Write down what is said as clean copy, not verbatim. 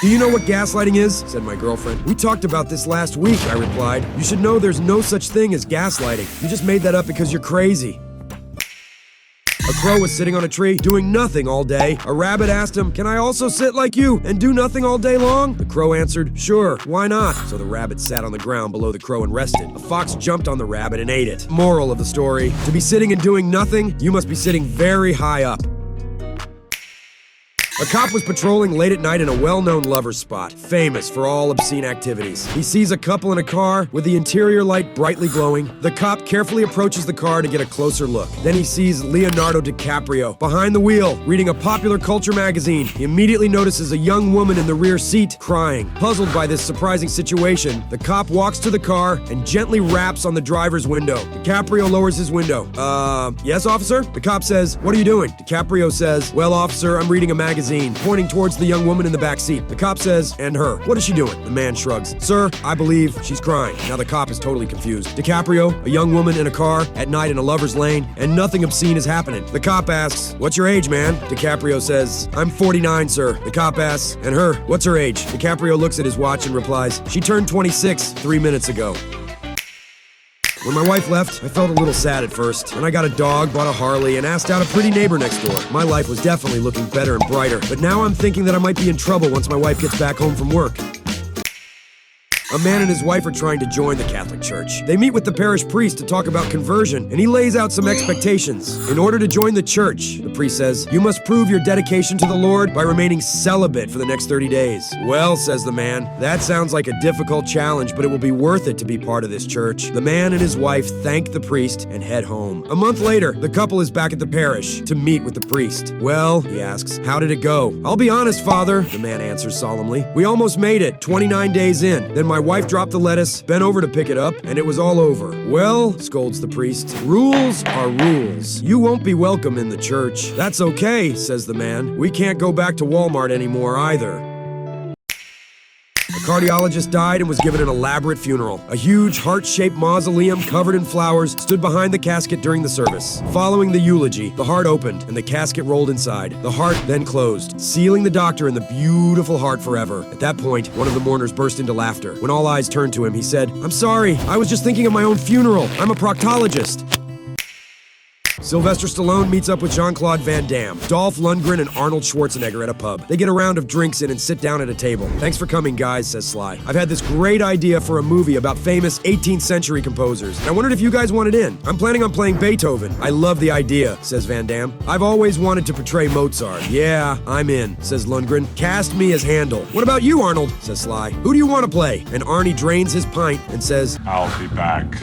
Do you know what gaslighting is? Said my girlfriend. We talked about this last week, I replied. You should know there's no such thing as gaslighting. You just made that up because you're crazy. A crow was sitting on a tree, doing nothing all day. A rabbit asked him, "Can I also sit like you and do nothing all day long?" The crow answered, "Sure, why not?" So the rabbit sat on the ground below the crow and rested. A fox jumped on the rabbit and ate it. Moral of the story, to be sitting and doing nothing, you must be sitting very high up. A cop was patrolling late at night in a well-known lover's spot, famous for all obscene activities. He sees a couple in a car with the interior light brightly glowing. The cop carefully approaches the car to get a closer look. Then he sees Leonardo DiCaprio behind the wheel, reading a popular culture magazine. He immediately notices a young woman in the rear seat, crying. Puzzled by this surprising situation, the cop walks to the car and gently raps on the driver's window. DiCaprio lowers his window. Yes, officer? The cop says, "What are you doing?" DiCaprio says, "Well, officer, I'm reading a magazine," pointing towards the young woman in the back seat. The cop says, "And her, what is she doing?" The man shrugs. "Sir, I believe she's crying." Now the cop is totally confused. DiCaprio, a young woman in a car, at night in a lover's lane, and nothing obscene is happening. The cop asks, "What's your age, man?" DiCaprio says, "I'm 49, sir." The cop asks, "And her, what's her age?" DiCaprio looks at his watch and replies, "She turned 26 3 minutes ago." When my wife left, I felt a little sad at first. Then I got a dog, bought a Harley, and asked out a pretty neighbor next door. My life was definitely looking better and brighter, but now I'm thinking that I might be in trouble once my wife gets back home from work. A man and his wife are trying to join the Catholic Church. They meet with the parish priest to talk about conversion, and he lays out some expectations. In order to join the church, the priest says, you must prove your dedication to the Lord by remaining celibate for the next 30 days. Well, says the man, that sounds like a difficult challenge, but it will be worth it to be part of this church. The man and his wife thank the priest and head home. A month later, the couple is back at the parish to meet with the priest. Well, he asks, how did it go? I'll be honest, Father, the man answers solemnly. We almost made it, 29 days in. Then my wife dropped the lettuce, bent over to pick it up, and it was all over. Well, scolds the priest, rules are rules. You won't be welcome in the church. That's okay, says the man. We can't go back to Walmart anymore either. A cardiologist died and was given an elaborate funeral. A huge heart-shaped mausoleum covered in flowers stood behind the casket during the service. Following the eulogy, the heart opened and the casket rolled inside. The heart then closed, sealing the doctor in the beautiful heart forever. At that point, one of the mourners burst into laughter. When all eyes turned to him, he said, I'm sorry, I was just thinking of my own funeral. I'm a proctologist. Sylvester Stallone meets up with Jean-Claude Van Damme, Dolph Lundgren, and Arnold Schwarzenegger at a pub. They get a round of drinks in and sit down at a table. Thanks for coming, guys, says Sly. I've had this great idea for a movie about famous 18th century composers. I wondered if you guys wanted in. I'm planning on playing Beethoven. I love the idea, says Van Damme. I've always wanted to portray Mozart. Yeah, I'm in, says Lundgren. Cast me as Handel. What about you, Arnold, says Sly. Who do you want to play? And Arnie drains his pint and says, I'll be back.